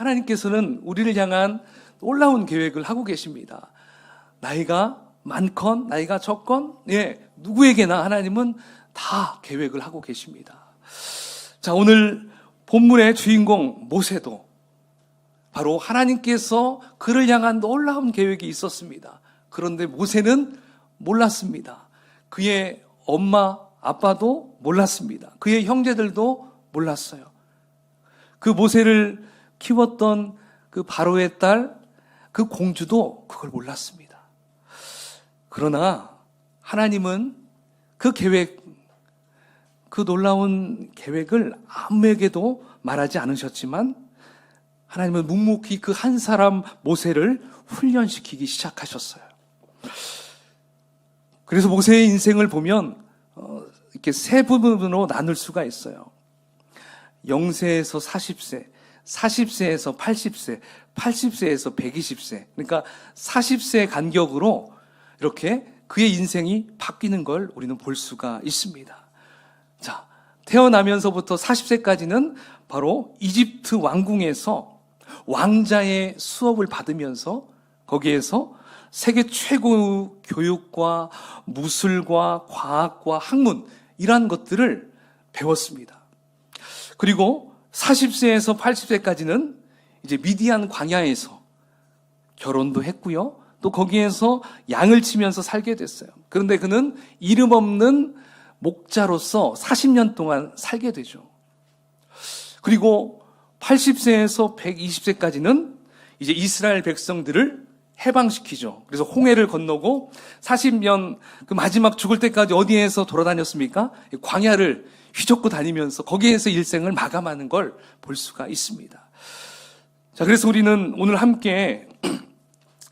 하나님께서는 우리를 향한 놀라운 계획을 하고 계십니다. 나이가 많건 나이가 적건 누구에게나 하나님은 다 계획을 하고 계십니다. 자, 오늘 본문의 주인공 모세도 바로 하나님께서 그를 향한 놀라운 계획이 있었습니다. 그런데 모세는 몰랐습니다. 그의 엄마, 아빠도 몰랐습니다. 그의 형제들도 몰랐어요. 그 모세를 키웠던 그 바로의 딸, 그 공주도 그걸 몰랐습니다. 그러나 하나님은 그 계획, 그 놀라운 계획을 아무에게도 말하지 않으셨지만 하나님은 묵묵히 그 한 사람 모세를 훈련시키기 시작하셨어요. 그래서 모세의 인생을 보면 이렇게 세 부분으로 나눌 수가 있어요. 0세에서 40세, 40세에서 80세, 80세에서 120세. 그러니까 40세 간격으로 이렇게 그의 인생이 바뀌는 걸 우리는 볼 수가 있습니다. 자, 태어나면서부터 40세까지는 바로 이집트 왕궁에서 왕자의 수업을 받으면서 거기에서 세계 최고 교육과 무술과 과학과 학문 이러한 것들을 배웠습니다. 그리고 40세에서 80세까지는 이제 미디안 광야에서 결혼도 했고요. 또 거기에서 양을 치면서 살게 됐어요. 그런데 그는 이름 없는 목자로서 40년 동안 살게 되죠. 그리고 80세에서 120세까지는 이제 이스라엘 백성들을 해방시키죠. 그래서 홍해를 건너고 40년 그 마지막 죽을 때까지 어디에서 돌아다녔습니까? 광야를 휘젓고 다니면서 거기에서 일생을 마감하는 걸 볼 수가 있습니다. 자, 그래서 우리는 오늘 함께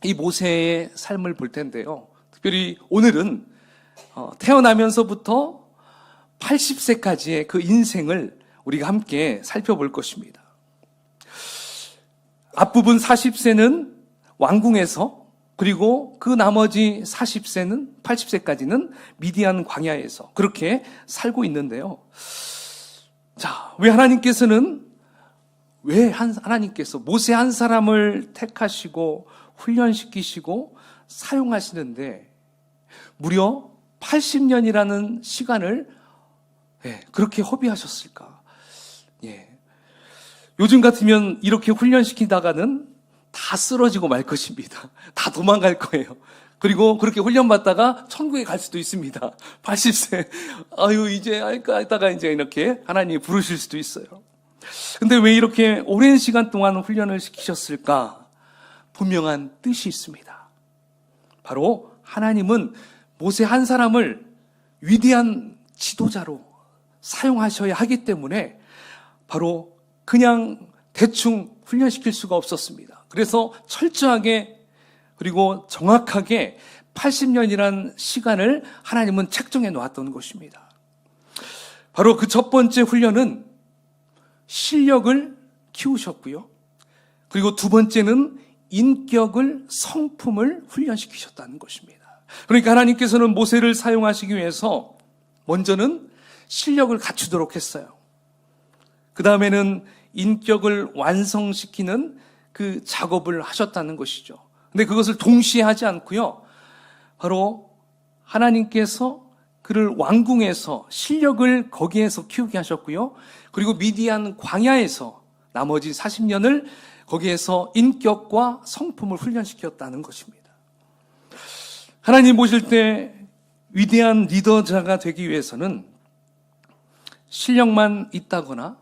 이 모세의 삶을 볼 텐데요. 특별히 오늘은 태어나면서부터 80세까지의 그 인생을 우리가 함께 살펴볼 것입니다. 앞부분 40세는 왕궁에서, 그리고 그 나머지 40세는 80세까지는 미디안 광야에서 그렇게 살고 있는데요. 자, 하나님께서 모세 한 사람을 택하시고 훈련시키시고 사용하시는데 무려 80년이라는 시간을 그렇게 허비하셨을까? 요즘 같으면 이렇게 훈련시키다가는 다 쓰러지고 말 것입니다. 다 도망갈 거예요. 그리고 그렇게 훈련받다가 천국에 갈 수도 있습니다. 80세, 이제 할까 하다가 이제 이렇게 하나님이 부르실 수도 있어요. 근데 왜 이렇게 오랜 시간 동안 훈련을 시키셨을까? 분명한 뜻이 있습니다. 바로 하나님은 모세 한 사람을 위대한 지도자로 사용하셔야 하기 때문에 바로 그냥 대충 훈련시킬 수가 없었습니다. 그래서 철저하게 그리고 정확하게 80년이라는 시간을 하나님은 책정해 놓았던 것입니다. 바로 그 첫 번째 훈련은 실력을 키우셨고요. 그리고 두 번째는 인격을, 성품을 훈련시키셨다는 것입니다. 그러니까 하나님께서는 모세를 사용하시기 위해서 먼저는 실력을 갖추도록 했어요. 그 다음에는 인격을 완성시키는 그 작업을 하셨다는 것이죠. 근데 그것을 동시에 하지 않고요. 바로 하나님께서 그를 왕궁에서 실력을 거기에서 키우게 하셨고요. 그리고 미디안 광야에서 나머지 40년을 거기에서 인격과 성품을 훈련시켰다는 것입니다. 하나님 보실 때 위대한 리더자가 되기 위해서는 실력만 있다거나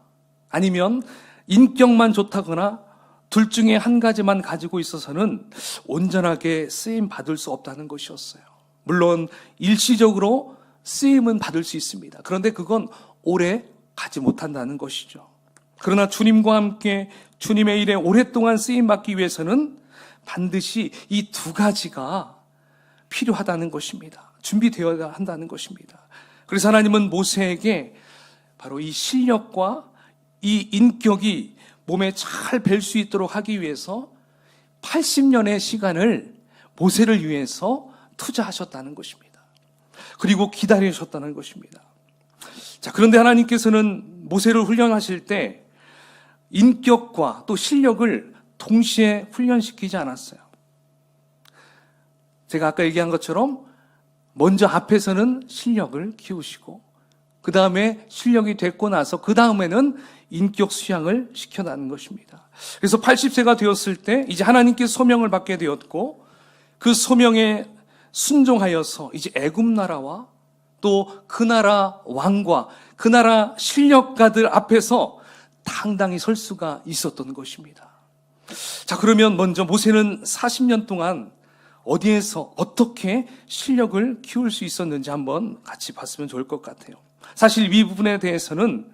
아니면 인격만 좋다거나 둘 중에 한 가지만 가지고 있어서는 온전하게 쓰임 받을 수 없다는 것이었어요. 물론 일시적으로 쓰임은 받을 수 있습니다. 그런데 그건 오래 가지 못한다는 것이죠. 그러나 주님과 함께 주님의 일에 오랫동안 쓰임 받기 위해서는 반드시 이 두 가지가 필요하다는 것입니다. 준비되어야 한다는 것입니다. 그래서 하나님은 모세에게 바로 이 실력과 이 인격이 몸에 잘 뵐 수 있도록 하기 위해서 80년의 시간을 모세를 위해서 투자하셨다는 것입니다. 그리고 기다리셨다는 것입니다. 자, 그런데 하나님께서는 모세를 훈련하실 때 인격과 또 실력을 동시에 훈련시키지 않았어요. 제가 아까 얘기한 것처럼 먼저 앞에서는 실력을 키우시고 그 다음에 실력이 됐고 나서 그 다음에는 인격 수양을 시켜나는 것입니다. 그래서 80세가 되었을 때 이제 하나님께 소명을 받게 되었고 그 소명에 순종하여서 이제 애굽 나라와 또 그 나라 왕과 그 나라 실력가들 앞에서 당당히 설 수가 있었던 것입니다. 자, 그러면 먼저 모세는 40년 동안 어디에서 어떻게 실력을 키울 수 있었는지 한번 같이 봤으면 좋을 것 같아요. 사실 이 부분에 대해서는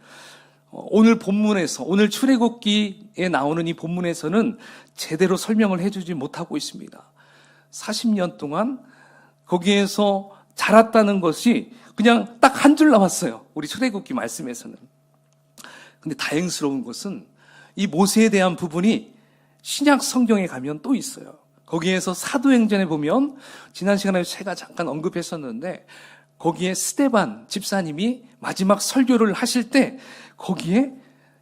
오늘 본문에서, 오늘 출애굽기에 나오는 이 본문에서는 제대로 설명을 해주지 못하고 있습니다. 40년 동안 거기에서 자랐다는 것이 그냥 딱 한 줄 나왔어요. 우리 출애굽기 말씀에서는. 근데 다행스러운 것은 이 모세에 대한 부분이 신약 성경에 가면 또 있어요. 거기에서 사도행전에 보면 지난 시간에 제가 잠깐 언급했었는데 거기에 스데반 집사님이 마지막 설교를 하실 때 거기에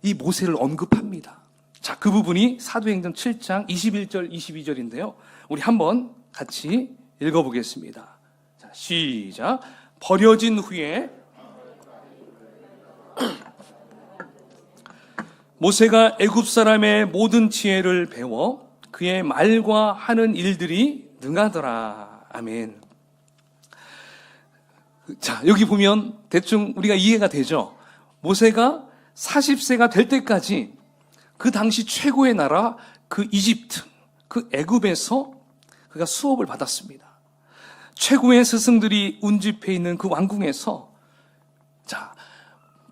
이 모세를 언급합니다. 자, 그 부분이 사도행전 7장 21절 22절인데요. 우리 한번 같이 읽어보겠습니다. 자, 시작. 버려진 후에 모세가 애굽 사람의 모든 지혜를 배워 그의 말과 하는 일들이 능하더라. 아멘. 자, 여기 보면 대충 우리가 이해가 되죠. 모세가 40세가 될 때까지 그 당시 최고의 나라 그 이집트, 그 애굽에서 그가 수업을 받았습니다. 최고의 스승들이 운집해 있는 그 왕궁에서 자,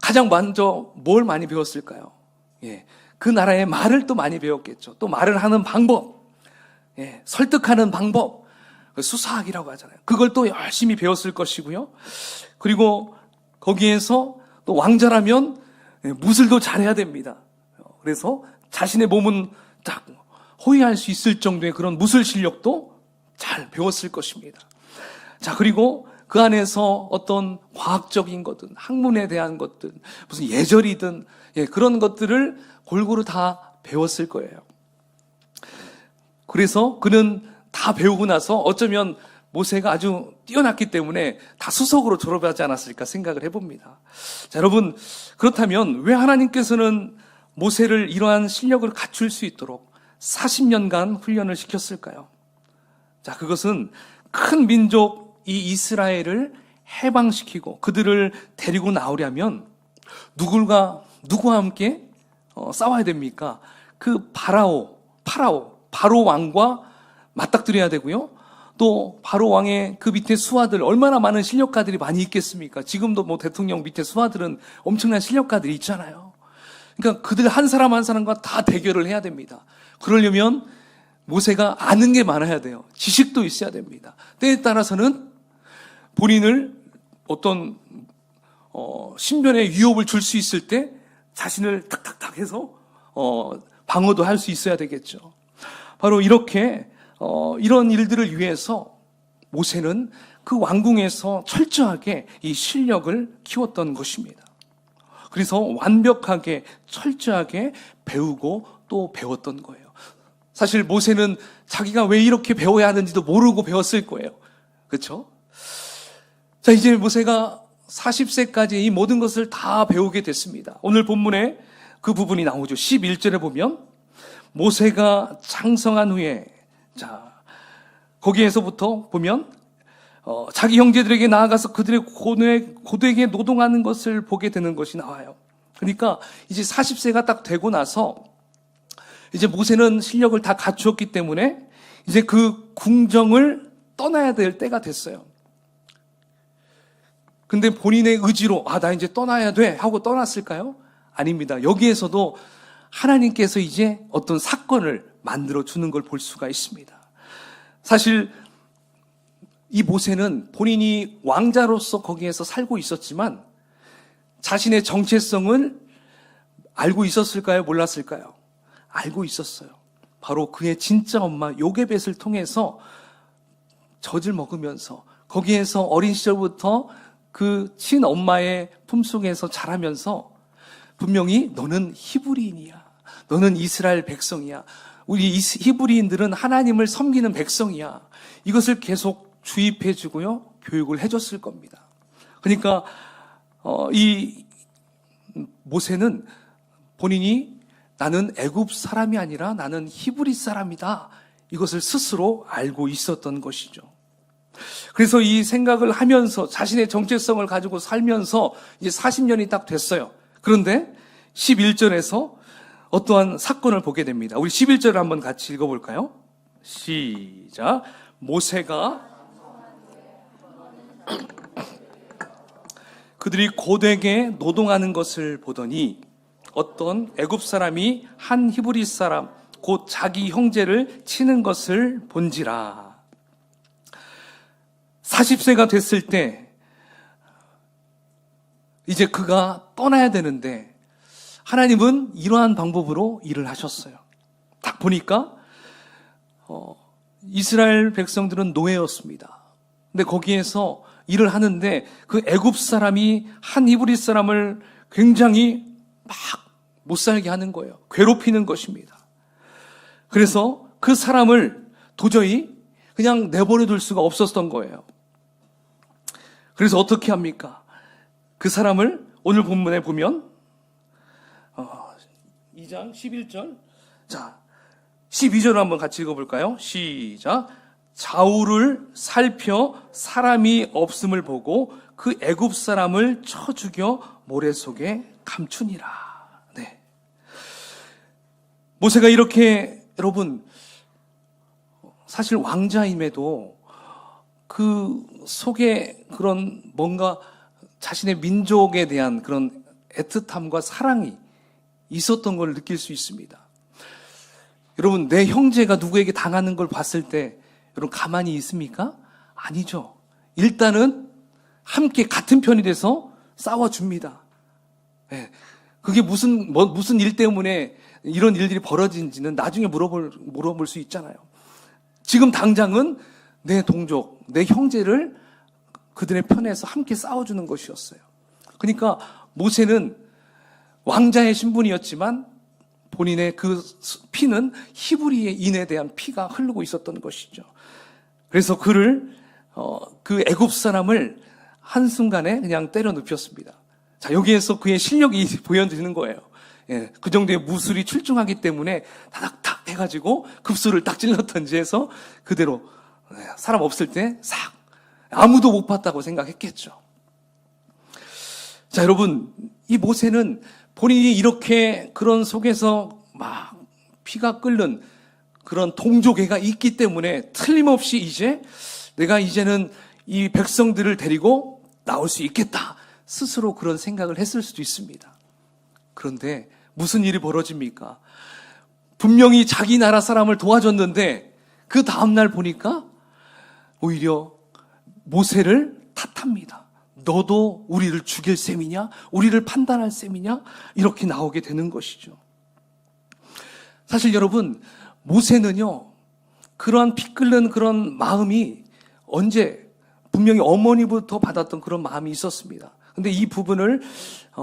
가장 먼저 뭘 많이 배웠을까요? 예, 그 나라의 말을 또 많이 배웠겠죠. 또 말을 하는 방법, 예, 설득하는 방법, 수사학이라고 하잖아요. 그걸 또 열심히 배웠을 것이고요. 그리고 거기에서 또 왕자라면 무술도 잘해야 됩니다. 그래서 자신의 몸은 딱 호위할 수 있을 정도의 그런 무술 실력도 잘 배웠을 것입니다. 자, 그리고 그 안에서 어떤 과학적인 것든 학문에 대한 것든 무슨 예절이든 예, 그런 것들을 골고루 다 배웠을 거예요. 그래서 그는 다 배우고 나서 어쩌면 모세가 아주 뛰어났기 때문에 다 수석으로 졸업하지 않았을까 생각을 해봅니다. 자, 여러분, 그렇다면 왜 하나님께서는 모세를 이러한 실력을 갖출 수 있도록 40년간 훈련을 시켰을까요? 자, 그것은 큰 민족 이 이스라엘을 해방시키고 그들을 데리고 나오려면 누구와 함께 싸워야 됩니까? 그 바로 왕과 맞닥뜨려야 되고요. 또 바로 왕의 그 밑에 수하들 얼마나 많은 실력가들이 많이 있겠습니까? 지금도 뭐 대통령 밑에 수하들은 엄청난 실력가들이 있잖아요. 그러니까 그들 한 사람 한 사람과 다 대결을 해야 됩니다. 그러려면 모세가 아는 게 많아야 돼요. 지식도 있어야 됩니다. 때에 따라서는 본인을 어떤 신변의 위협을 줄 수 있을 때 자신을 탁탁탁 해서 방어도 할 수 있어야 되겠죠. 바로 이렇게 이런 일들을 위해서 모세는 그 왕궁에서 철저하게 이 실력을 키웠던 것입니다. 그래서 완벽하게 철저하게 배우고 또 배웠던 거예요. 사실 모세는 자기가 왜 이렇게 배워야 하는지도 모르고 배웠을 거예요. 그렇죠? 자, 이제 모세가 40세까지 이 모든 것을 다 배우게 됐습니다. 오늘 본문에 그 부분이 나오죠. 11절에 보면 모세가 장성한 후에 자, 거기에서부터 보면 자기 형제들에게 나아가서 그들의 고되게 노동하는 것을 보게 되는 것이 나와요. 그러니까 이제 40세가 딱 되고 나서 이제 모세는 실력을 다 갖추었기 때문에 이제 그 궁정을 떠나야 될 때가 됐어요. 근데 본인의 의지로 나 이제 떠나야 돼 하고 떠났을까요? 아닙니다. 여기에서도 하나님께서 이제 어떤 사건을 만들어 주는 걸 볼 수가 있습니다. 사실 이 모세는 본인이 왕자로서 거기에서 살고 있었지만 자신의 정체성을 알고 있었을까요? 몰랐을까요? 알고 있었어요. 바로 그의 진짜 엄마 요게벳을 통해서 젖을 먹으면서 거기에서 어린 시절부터 그 친엄마의 품속에서 자라면서 분명히 너는 히브리인이야. 너는 이스라엘 백성이야. 우리 히브리인들은 하나님을 섬기는 백성이야. 이것을 계속 주입해 주고요. 교육을 해줬을 겁니다. 그러니까 이 모세는 본인이 나는 애굽 사람이 아니라 나는 히브리 사람이다. 이것을 스스로 알고 있었던 것이죠. 그래서 이 생각을 하면서 자신의 정체성을 가지고 살면서 이제 40년이 딱 됐어요. 그런데 11절에서 어떠한 사건을 보게 됩니다. 우리 11절을 한번 같이 읽어볼까요? 시작. 모세가 그들이 고되게 노동하는 것을 보더니 어떤 애굽 사람이 한 히브리 사람 곧 자기 형제를 치는 것을 본지라. 40세가 됐을 때 이제 그가 떠나야 되는데 하나님은 이러한 방법으로 일을 하셨어요. 딱 보니까 이스라엘 백성들은 노예였습니다. 근데 거기에서 일을 하는데 그 애굽 사람이 한 히브리 사람을 굉장히 막 못 살게 하는 거예요. 괴롭히는 것입니다. 그래서 그 사람을 도저히 그냥 내버려 둘 수가 없었던 거예요. 그래서 어떻게 합니까? 그 사람을 오늘 본문에 보면 2장 11절, 자 12절을 한번 같이 읽어볼까요? 시작. 좌우를 살펴 사람이 없음을 보고 그 애굽 사람을 쳐 죽여 모래 속에 감추니라. 네. 모세가 이렇게 여러분 사실 왕자임에도 그 속에 그런 뭔가 자신의 민족에 대한 그런 애틋함과 사랑이 있었던 걸 느낄 수 있습니다. 여러분, 내 형제가 누구에게 당하는 걸 봤을 때 여러분 가만히 있습니까? 아니죠. 일단은 함께 같은 편이 돼서 싸워줍니다. 네. 그게 무슨 일 때문에 이런 일들이 벌어진지는 나중에 물어볼 수 있잖아요. 지금 당장은 내 동족, 내 형제를 그들의 편에서 함께 싸워주는 것이었어요. 그러니까 모세는 왕자의 신분이었지만 본인의 그 피는 히브리인에 대한 피가 흐르고 있었던 것이죠. 그래서 그를 그 애굽 사람을 한순간에 그냥 때려 눕혔습니다. 자, 여기에서 그의 실력이 보여지는 거예요. 예, 그 정도의 무술이 출중하기 때문에 다닥닥 해가지고 급소를 딱 찔렀던지 해서 그대로 사람 없을 때 싹 아무도 못 봤다고 생각했겠죠. 자, 여러분, 이 모세는 본인이 이렇게 그런 속에서 막 피가 끓는 그런 동족애가 있기 때문에 틀림없이 내가 이제는 이 백성들을 데리고 나올 수 있겠다. 스스로 그런 생각을 했을 수도 있습니다. 그런데 무슨 일이 벌어집니까? 분명히 자기 나라 사람을 도와줬는데 그 다음날 보니까 오히려 모세를 탓합니다. 너도 우리를 죽일 셈이냐? 우리를 판단할 셈이냐? 이렇게 나오게 되는 것이죠. 사실 여러분, 모세는요, 그러한 피 끓는 그런 마음이 분명히 어머니부터 받았던 그런 마음이 있었습니다. 근데 이 부분을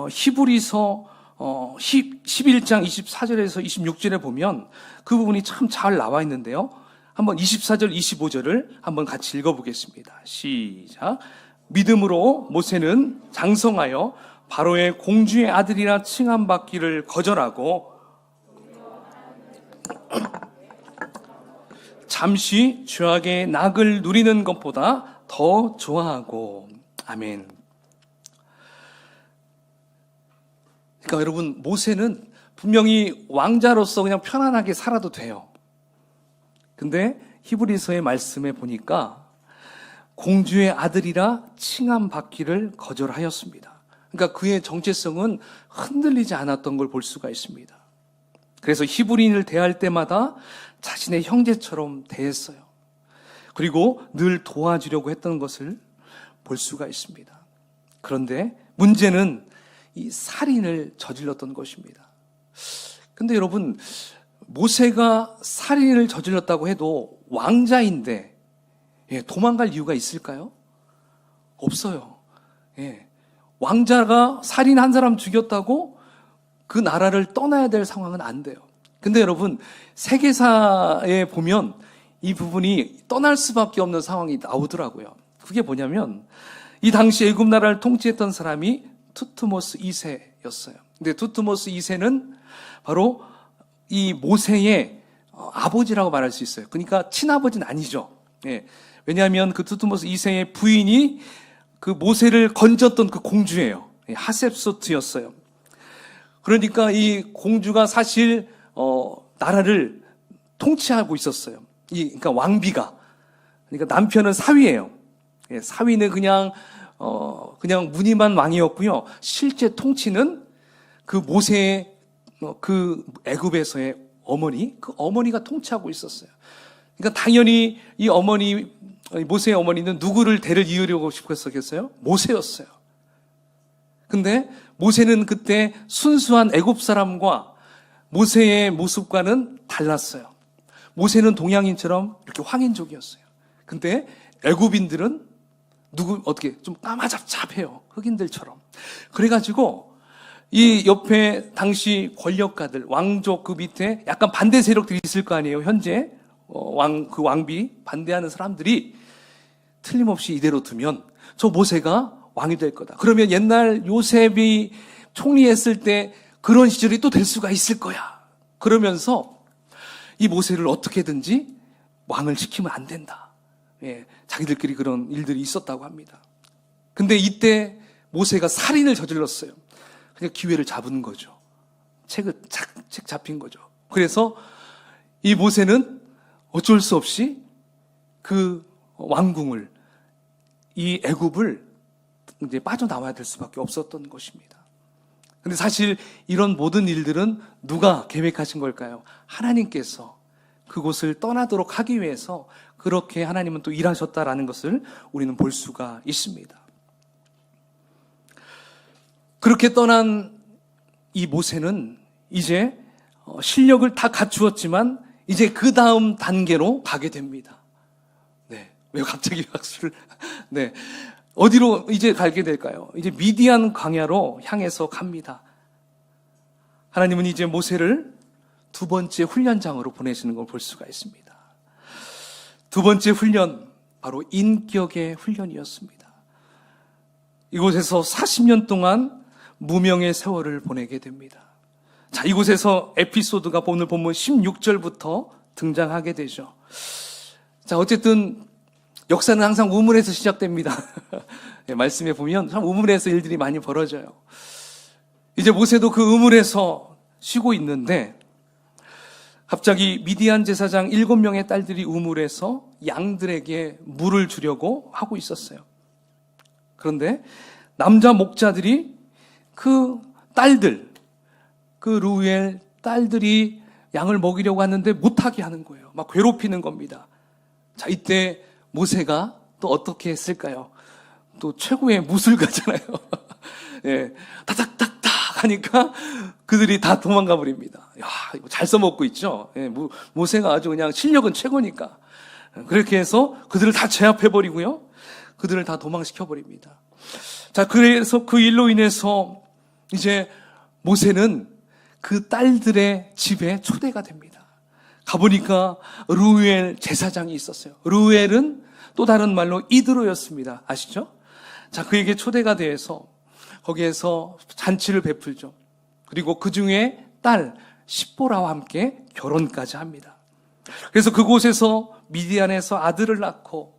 히브리서 11장 24절에서 26절에 보면 그 부분이 참 잘 나와 있는데요. 한번 24절, 25절을 한번 같이 읽어보겠습니다. 시작. 믿음으로 모세는 장성하여 바로의 공주의 아들이라 칭함받기를 거절하고 잠시 죄악의 낙을 누리는 것보다 더 좋아하고. 아멘. 그러니까 여러분, 모세는 분명히 왕자로서 그냥 편안하게 살아도 돼요. 근데 히브리서의 말씀에 보니까 공주의 아들이라 칭함받기를 거절하였습니다. 그러니까 그의 정체성은 흔들리지 않았던 걸 볼 수가 있습니다. 그래서 히브리인을 대할 때마다 자신의 형제처럼 대했어요. 그리고 늘 도와주려고 했던 것을 볼 수가 있습니다. 그런데 문제는 이 살인을 저질렀던 것입니다. 근데 여러분, 모세가 살인을 저질렀다고 해도 왕자인데 도망갈 이유가 있을까요? 없어요. 왕자가 살인 한 사람 죽였다고 그 나라를 떠나야 될 상황은 안 돼요. 근데 여러분, 세계사에 보면 이 부분이 떠날 수밖에 없는 상황이 나오더라고요. 그게 뭐냐면 이 당시 애굽 나라를 통치했던 사람이 투트모스 2세였어요. 근데 투트모스 2세는 바로 이 모세의 아버지라고 말할 수 있어요. 그러니까 친아버지는 아니죠. 예. 왜냐하면 그 투트모스 2세의 부인이 그 모세를 건졌던 그 공주예요. 하셉소트였어요. 그러니까 이 공주가 사실 나라를 통치하고 있었어요. 그러니까 왕비가. 그러니까 남편은 사위예요. 예, 사위는 그냥 무늬만 왕이었고요. 실제 통치는 그 모세의 그 애굽에서의 어머니, 그 어머니가 통치하고 있었어요. 그러니까 당연히 이 어머니, 모세의 어머니는 누구를 대를 이으려고 싶었겠어요? 모세였어요. 근데 모세는 그때 순수한 애굽 사람과 모세의 모습과는 달랐어요. 모세는 동양인처럼 이렇게 황인족이었어요. 근데 애굽인들은 어떻게 좀 까마잡잡해요. 흑인들처럼. 그래가지고 이 옆에 당시 권력가들, 왕족 그 밑에 약간 반대 세력들이 있을 거 아니에요. 현재 그 왕비 반대하는 사람들이 틀림없이 이대로 두면 저 모세가 왕이 될 거다. 그러면 옛날 요셉이 총리했을 때 그런 시절이 또 될 수가 있을 거야. 그러면서 이 모세를 어떻게든지 왕을 시키면 안 된다. 예, 자기들끼리 그런 일들이 있었다고 합니다. 근데 이때 모세가 살인을 저질렀어요. 그냥 기회를 잡은 거죠. 책 잡힌 거죠. 그래서 이 모세는 어쩔 수 없이 그 왕궁을, 이 애굽을 이제 빠져나와야 될 수밖에 없었던 것입니다. 근데 사실 이런 모든 일들은 누가 계획하신 걸까요? 하나님께서 그곳을 떠나도록 하기 위해서 그렇게 하나님은 또 일하셨다라는 것을 우리는 볼 수가 있습니다. 그렇게 떠난 이 모세는 이제 실력을 다 갖추었지만 이제 그 다음 단계로 가게 됩니다. 네. 왜 갑자기 박수를? 네. 어디로 이제 가게 될까요? 이제 미디안 광야로 향해서 갑니다. 하나님은 이제 모세를 두 번째 훈련장으로 보내시는 걸 볼 수가 있습니다. 두 번째 훈련, 바로 인격의 훈련이었습니다. 이곳에서 40년 동안 무명의 세월을 보내게 됩니다. 자, 이곳에서 에피소드가 오늘 본문 16절부터 등장하게 되죠. 자, 어쨌든 역사는 항상 우물에서 시작됩니다. 네, 말씀에 보면 참 우물에서 일들이 많이 벌어져요. 이제 모세도 그 우물에서 쉬고 있는데 갑자기 미디안 제사장 7명의 딸들이 우물에서 양들에게 물을 주려고 하고 있었어요. 그런데 남자 목자들이 그 딸들, 그 루엘 딸들이 양을 먹이려고 하는데 못하게 하는 거예요. 막 괴롭히는 겁니다. 자, 이때 모세가 또 어떻게 했을까요? 또 최고의 무술가잖아요. 예, 다닥닥닥 하니까 그들이 다 도망가 버립니다. 야, 이거 잘 써먹고 있죠. 예, 모세가 아주 그냥 실력은 최고니까. 그렇게 해서 그들을 다 제압해 버리고요. 그들을 다 도망시켜 버립니다. 자, 그래서 그 일로 인해서 이제 모세는 그 딸들의 집에 초대가 됩니다. 가보니까 루엘 제사장이 있었어요. 루엘은 또 다른 말로 이드로였습니다. 아시죠? 자, 그에게 초대가 돼서 거기에서 잔치를 베풀죠. 그리고 그 중에 딸 십보라와 함께 결혼까지 합니다. 그래서 그곳에서 미디안에서 아들을 낳고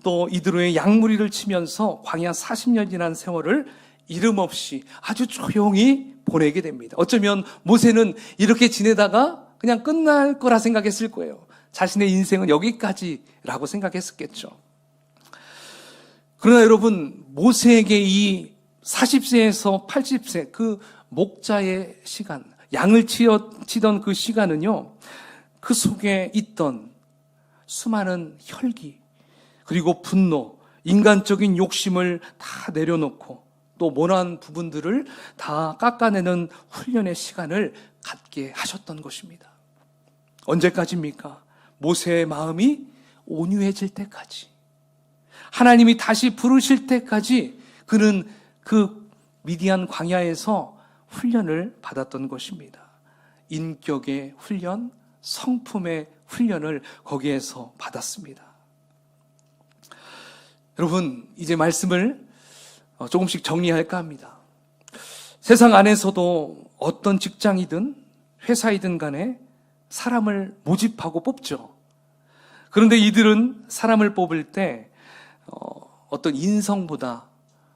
또 이드로의 양무리를 치면서 광야 40년이라는 세월을 이름 없이 아주 조용히 보내게 됩니다. 어쩌면 모세는 이렇게 지내다가 그냥 끝날 거라 생각했을 거예요. 자신의 인생은 여기까지라고 생각했었겠죠. 그러나 여러분, 모세에게 이 40세에서 80세 그 목자의 시간, 양을 치던 그 시간은요, 그 속에 있던 수많은 혈기, 그리고 분노, 인간적인 욕심을 다 내려놓고 또 모난 부분들을 다 깎아내는 훈련의 시간을 갖게 하셨던 것입니다. 언제까지입니까? 모세의 마음이 온유해질 때까지, 하나님이 다시 부르실 때까지 그는 그 미디안 광야에서 훈련을 받았던 것입니다. 인격의 훈련, 성품의 훈련을 거기에서 받았습니다. 여러분, 이제 말씀을 조금씩 정리할까 합니다. 세상 안에서도 어떤 직장이든 회사이든 간에 사람을 모집하고 뽑죠. 그런데 이들은 사람을 뽑을 때 어떤 인성보다,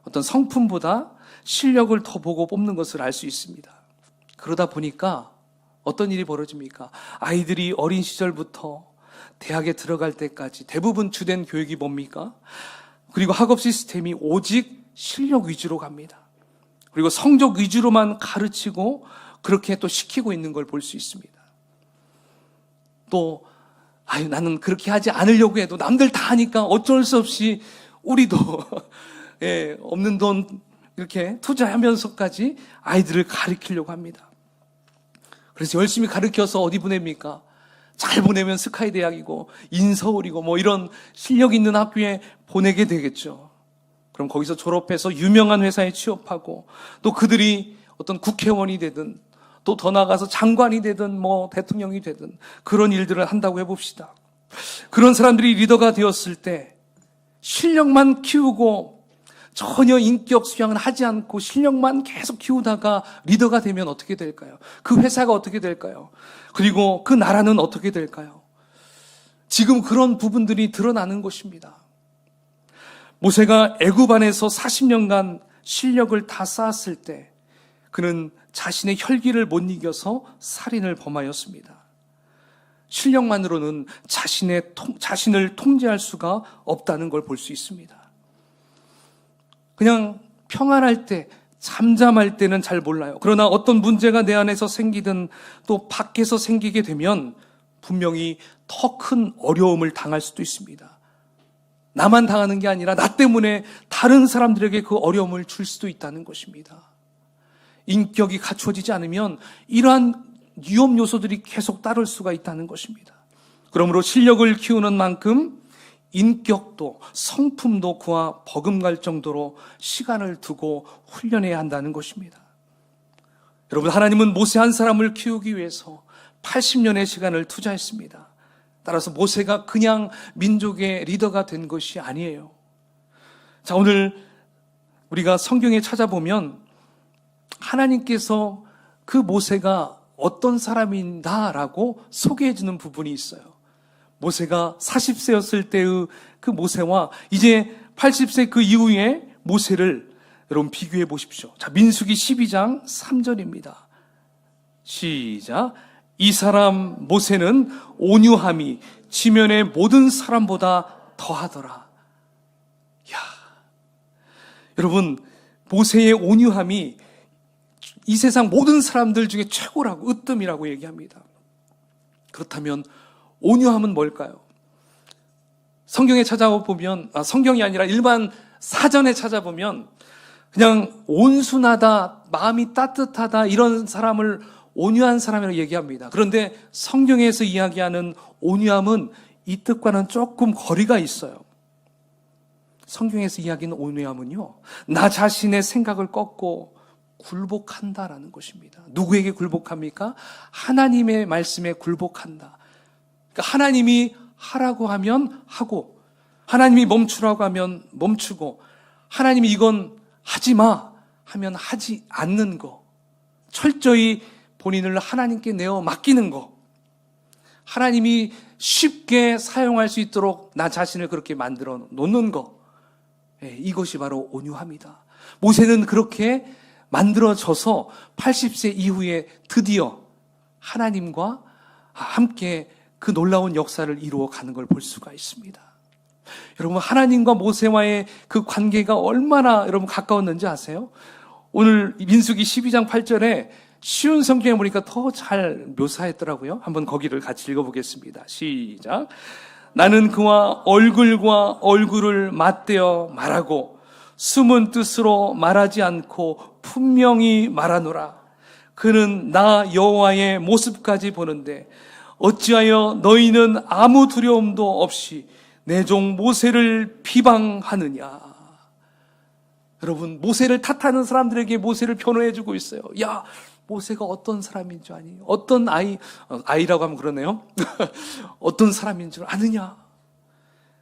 어떤 성품보다 실력을 더 보고 뽑는 것을 알 수 있습니다. 그러다 보니까 어떤 일이 벌어집니까? 아이들이 어린 시절부터 대학에 들어갈 때까지 대부분 주된 교육이 뭡니까? 그리고 학업 시스템이 오직 실력 위주로 갑니다. 그리고 성적 위주로만 가르치고 그렇게 또 시키고 있는 걸 볼 수 있습니다. 또 나는 그렇게 하지 않으려고 해도 남들 다 하니까 어쩔 수 없이 우리도 없는 돈 이렇게 투자하면서까지 아이들을 가르치려고 합니다. 그래서 열심히 가르쳐서 어디 보냅니까? 잘 보내면 스카이 대학이고 인서울이고 뭐 이런 실력 있는 학교에 보내게 되겠죠. 그럼 거기서 졸업해서 유명한 회사에 취업하고 또 그들이 어떤 국회의원이 되든 또 더 나아가서 장관이 되든 뭐 대통령이 되든 그런 일들을 한다고 해봅시다. 그런 사람들이 리더가 되었을 때 실력만 키우고 전혀 인격 수양을 하지 않고 실력만 계속 키우다가 리더가 되면 어떻게 될까요? 그 회사가 어떻게 될까요? 그리고 그 나라는 어떻게 될까요? 지금 그런 부분들이 드러나는 것입니다. 모세가 애굽 안에서 40년간 실력을 다 쌓았을 때 그는 자신의 혈기를 못 이겨서 살인을 범하였습니다. 실력만으로는 자신을 통제할 수가 없다는 걸 볼 수 있습니다. 그냥 평안할 때, 잠잠할 때는 잘 몰라요. 그러나 어떤 문제가 내 안에서 생기든 또 밖에서 생기게 되면 분명히 더 큰 어려움을 당할 수도 있습니다. 나만 당하는 게 아니라 나 때문에 다른 사람들에게 그 어려움을 줄 수도 있다는 것입니다. 인격이 갖추어지지 않으면 이러한 위험 요소들이 계속 따를 수가 있다는 것입니다. 그러므로 실력을 키우는 만큼 인격도 성품도 그와 버금갈 정도로 시간을 두고 훈련해야 한다는 것입니다. 여러분, 하나님은 모세 한 사람을 키우기 위해서 80년의 시간을 투자했습니다. 따라서 모세가 그냥 민족의 리더가 된 것이 아니에요. 자, 오늘 우리가 성경에 찾아보면 하나님께서 그 모세가 어떤 사람인가라고 소개해주는 부분이 있어요. 모세가 40세였을 때의 그 모세와 이제 80세 그 이후의 모세를 여러분 비교해 보십시오. 자, 민수기 12장 3절입니다. 시작. 이 사람 모세는 온유함이 지면의 모든 사람보다 더하더라. 야, 여러분, 모세의 온유함이 이 세상 모든 사람들 중에 최고라고, 으뜸이라고 얘기합니다. 그렇다면 온유함은 뭘까요? 성경에 찾아보면, 성경이 아니라 일반 사전에 찾아보면 그냥 온순하다, 마음이 따뜻하다 이런 사람을 온유한 사람이라고 얘기합니다. 그런데 성경에서 이야기하는 온유함은 이 뜻과는 조금 거리가 있어요. 성경에서 이야기하는 온유함은요, 나 자신의 생각을 꺾고 굴복한다라는 것입니다. 누구에게 굴복합니까? 하나님의 말씀에 굴복한다. 그러니까 하나님이 하라고 하면 하고, 하나님이 멈추라고 하면 멈추고, 하나님이 이건 하지 마 하면 하지 않는 거, 철저히 본인을 하나님께 내어 맡기는 거, 하나님이 쉽게 사용할 수 있도록 나 자신을 그렇게 만들어 놓는 거, 이것이 바로 온유함이다. 모세는 그렇게 만들어져서 80세 이후에 드디어 하나님과 함께 그 놀라운 역사를 이루어가는 걸 볼 수가 있습니다. 여러분, 하나님과 모세와의 그 관계가 얼마나 여러분 가까웠는지 아세요? 오늘 민수기 12장 8절에 쉬운 성경에 보니까 더 잘 묘사했더라고요. 한번 거기를 같이 읽어보겠습니다. 시작. 나는 그와 얼굴과 얼굴을 맞대어 말하고 숨은 뜻으로 말하지 않고 분명히 말하노라. 그는 나 여호와의 모습까지 보는데 어찌하여 너희는 아무 두려움도 없이 내 종 모세를 비방하느냐. 여러분, 모세를 탓하는 사람들에게 모세를 변호해주고 있어요. 야, 모세가 어떤 사람인 줄 아니? 어떤 아이라고 하면 그러네요. 어떤 사람인 줄 아느냐?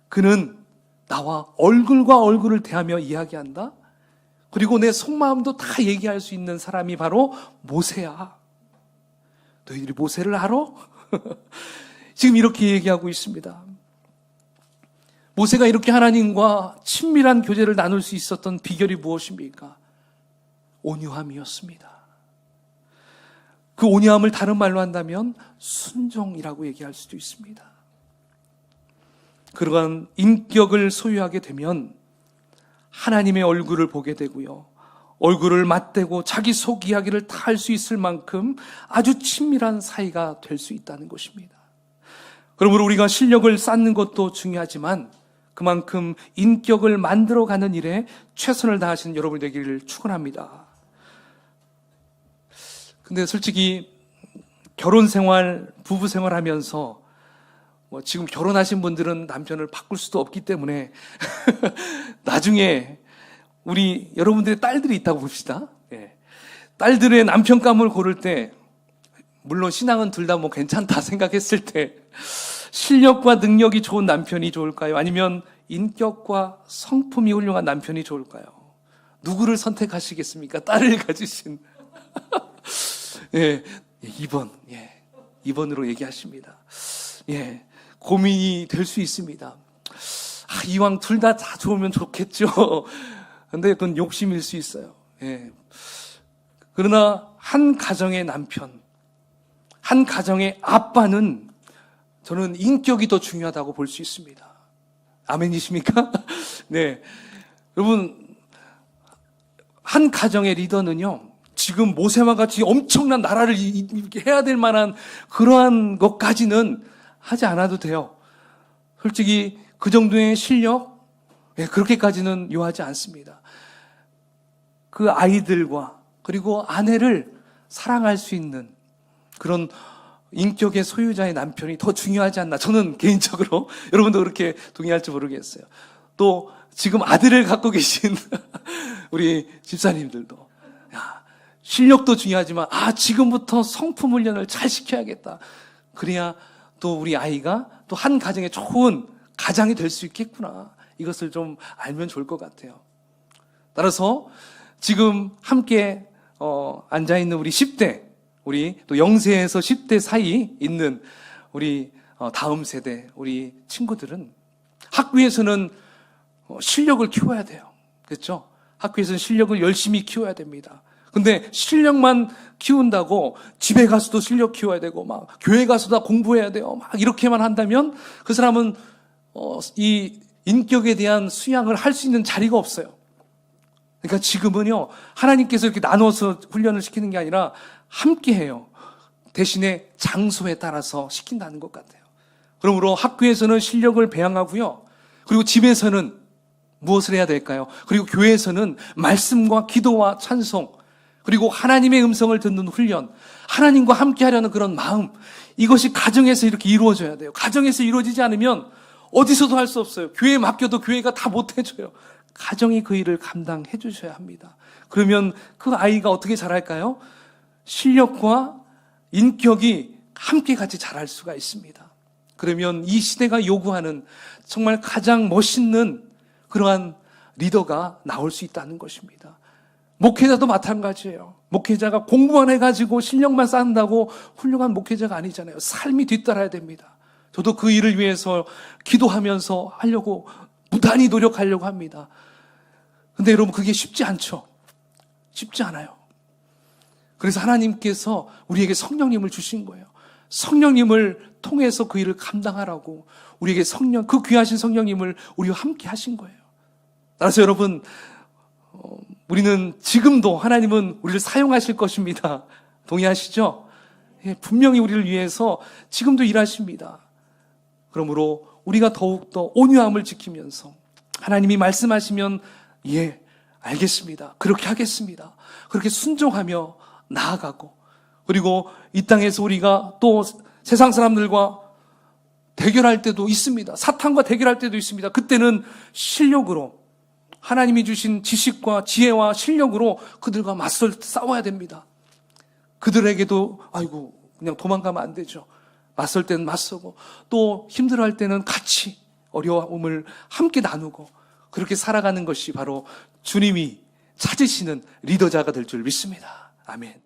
그는 나와 얼굴과 얼굴을 대하며 이야기한다. 그리고 내 속마음도 다 얘기할 수 있는 사람이 바로 모세야. 너희들이 모세를 알아? 지금 이렇게 얘기하고 있습니다. 모세가 이렇게 하나님과 친밀한 교제를 나눌 수 있었던 비결이 무엇입니까? 온유함이었습니다. 그 온유함을 다른 말로 한다면 순종이라고 얘기할 수도 있습니다. 그러한 인격을 소유하게 되면 하나님의 얼굴을 보게 되고요. 얼굴을 맞대고 자기 속 이야기를 다 할 수 있을 만큼 아주 친밀한 사이가 될 수 있다는 것입니다. 그러므로 우리가 실력을 쌓는 것도 중요하지만 그만큼 인격을 만들어가는 일에 최선을 다하시는 여러분 되기를 축원합니다. 근데 솔직히 결혼 생활, 부부 생활 하면서 지금 결혼하신 분들은 남편을 바꿀 수도 없기 때문에 나중에 우리 여러분들의 딸들이 있다고 봅시다. 예. 딸들의 남편감을 고를 때 물론 신앙은 둘 다 괜찮다 생각했을 때 실력과 능력이 좋은 남편이 좋을까요? 아니면 인격과 성품이 훌륭한 남편이 좋을까요? 누구를 선택하시겠습니까? 딸을 가지신 예, 2번. 예. 2번으로 얘기하십니다. 예. 고민이 될 수 있습니다. 이왕 둘 다 좋으면 좋겠죠. 근데 그건 욕심일 수 있어요. 예. 그러나 한 가정의 남편, 한 가정의 아빠는 저는 인격이 더 중요하다고 볼 수 있습니다. 아멘이십니까? 네. 여러분, 한 가정의 리더는요, 지금 모세와 같이 엄청난 나라를 이렇게 해야 될 만한 그러한 것까지는 하지 않아도 돼요. 솔직히 그 정도의 실력, 그렇게까지는 요하지 않습니다. 그 아이들과 그리고 아내를 사랑할 수 있는 그런 인격의 소유자의 남편이 더 중요하지 않나. 저는 개인적으로, 여러분도 그렇게 동의할지 모르겠어요. 또 지금 아들을 갖고 계신 우리 집사님들도 실력도 중요하지만 지금부터 성품 훈련을 잘 시켜야겠다. 그래야 또 우리 아이가 또 한 가정에 좋은 가장이 될 수 있겠구나. 이것을 좀 알면 좋을 것 같아요. 따라서 지금 함께 앉아있는 우리 10대, 우리 또 0세에서 10대 사이 있는 우리 다음 세대 우리 친구들은 학교에서는 실력을 키워야 돼요. 그렇죠? 학교에서는 실력을 열심히 키워야 됩니다. 근데 실력만 키운다고 집에 가서도 실력 키워야 되고 막 교회 가서도 공부해야 돼요. 막 이렇게만 한다면 그 사람은 이 인격에 대한 수양을 할 수 있는 자리가 없어요. 그러니까 지금은요, 하나님께서 이렇게 나눠서 훈련을 시키는 게 아니라 함께 해요. 대신에 장소에 따라서 시킨다는 것 같아요. 그러므로 학교에서는 실력을 배양하고요. 그리고 집에서는 무엇을 해야 될까요? 그리고 교회에서는 말씀과 기도와 찬송, 그리고 하나님의 음성을 듣는 훈련, 하나님과 함께 하려는 그런 마음, 이것이 가정에서 이렇게 이루어져야 돼요. 가정에서 이루어지지 않으면 어디서도 할 수 없어요. 교회에 맡겨도 교회가 다 못해줘요. 가정이 그 일을 감당해 주셔야 합니다. 그러면 그 아이가 어떻게 자랄까요? 실력과 인격이 함께 같이 자랄 수가 있습니다. 그러면 이 시대가 요구하는 정말 가장 멋있는 그러한 리더가 나올 수 있다는 것입니다. 목회자도 마찬가지예요. 목회자가 공부만 해가지고 실력만 쌓는다고 훌륭한 목회자가 아니잖아요. 삶이 뒤따라야 됩니다. 저도 그 일을 위해서 기도하면서 하려고 무단히 노력하려고 합니다. 근데 여러분 그게 쉽지 않죠. 쉽지 않아요. 그래서 하나님께서 우리에게 성령님을 주신 거예요. 성령님을 통해서 그 일을 감당하라고 우리에게 그 귀하신 성령님을 우리와 함께 하신 거예요. 따라서 여러분, 우리는 지금도 하나님은 우리를 사용하실 것입니다. 동의하시죠? 분명히 우리를 위해서 지금도 일하십니다. 그러므로 우리가 더욱더 온유함을 지키면서 하나님이 말씀하시면 알겠습니다. 그렇게 하겠습니다. 그렇게 순종하며 나아가고, 그리고 이 땅에서 우리가 또 세상 사람들과 대결할 때도 있습니다. 사탄과 대결할 때도 있습니다. 그때는 실력으로, 하나님이 주신 지식과 지혜와 실력으로 그들과 맞설 싸워야 됩니다. 그들에게도 아이고 그냥 도망가면 안 되죠. 맞설 때는 맞서고 또 힘들어할 때는 같이 어려움을 함께 나누고 그렇게 살아가는 것이 바로 주님이 찾으시는 리더자가 될 줄 믿습니다. 아멘.